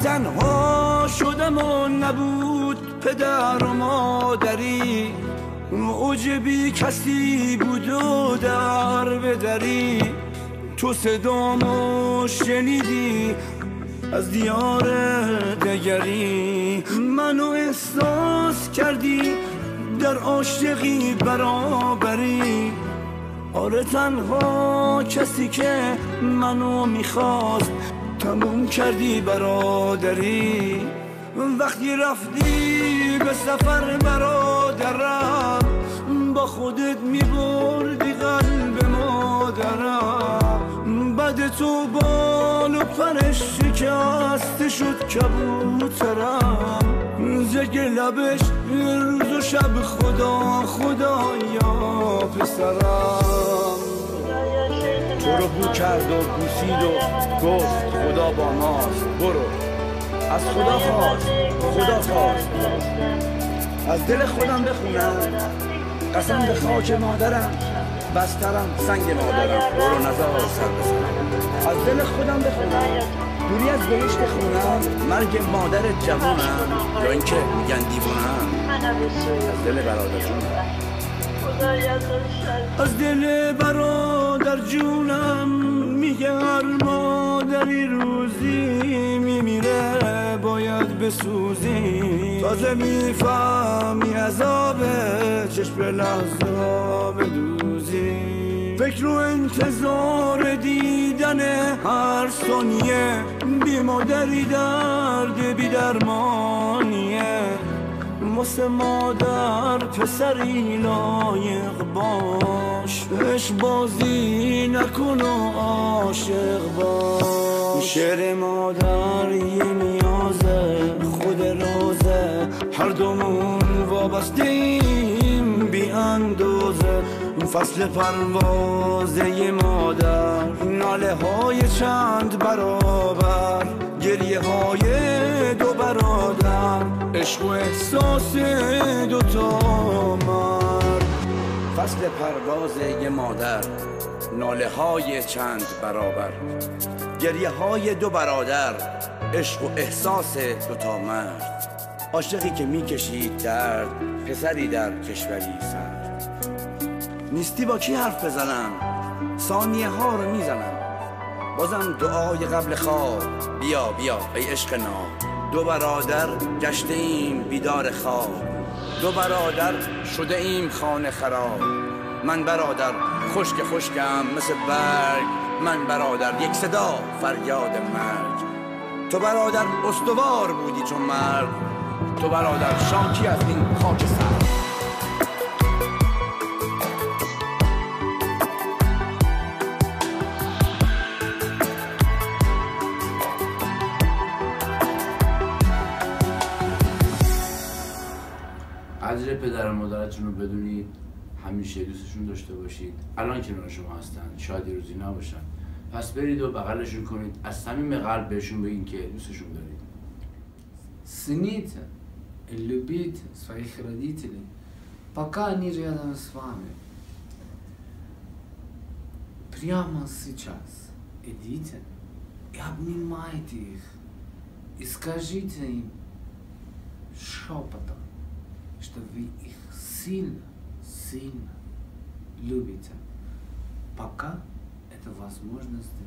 تنها شدم و نبود پدر و مادری، اوج بی کسی بود و در بدری. تو صدامو شنیدی از دیار دگری، منو احساس کردی در عاشقی برابری. آره تنها کسی که منو میخواست تموم کردی برادری. وقتی رفتی به سفر برادرم، با خودت میبردی قلب مادرم. بعد تو بال و پرش شکسته شد کبوترم، زگ لبش روز و شب خدا خدایا پسرم. تو رو بو کرد و بوسید و گفت خدا با ماست، برو. از خدا خواست، خدا خواست. از دل خودم بخونم، قسم به خاک مادرم، بسترم سنگ مادرم، برو نزار سر بزنم. از دل خودم بخونم، دوری از بهشت خونم، مرگ مادر جوانم یا اینکه میگن دیوانم. از دل برادر جونم، از دل برادر جونم میگه هر مادری روزی میمیره باید بسوزی. تازه میفهمی عذابه چشم لحظه بدوزی. فکر و انتظار دیدن هر ثانیه بی مادری درد بی درمانیه. واسه مادر پسری لایق باش، عشق بازی نکن و عاشق باش. شعر مادر یه نیازه، خود روزه، هر دومون وابستیم بی اندازه. فصل پروازه ی مادر، ناله های چند برابر، گریه های دو برادر، عشق و احساس دوتا مرد. فصل پروازه ی مادر، ناله های چند برابر، گریه های دو برادر، عشق و احساس دوتا مرد. عاشقی که میکشید درد، پسری در کشوری سرد. نیستی با کی حرف بزنم، ثانیه ها رو میزنم. بازم دعای قبل خواب، بیا بیا ای عشق ناب. دو برادر گشته ایم بیدار خواب، دو برادر شده ایم خانه خراب. من برادر خشک خشکم مثل برگ، من برادر یک صدا فریاد مرگ. تو برادر استوار بودی چون مرد، تو برادر شاکی از این خاک سر. قدر پدر و مادرتون رو بدونید، همیشه دوستشون داشته باشید. الان کنار شما هستن، شاید یه روزی نباشن، پس برید و بغلشون کنید، از صمیم قلب بهشون بگین که دوستشون دارید. Цените, любите своих родителей, пока они рядом с вами. Прямо сейчас идите и обнимайте их, и скажите им шепотом, что вы их сильно, сильно любите, пока это возможности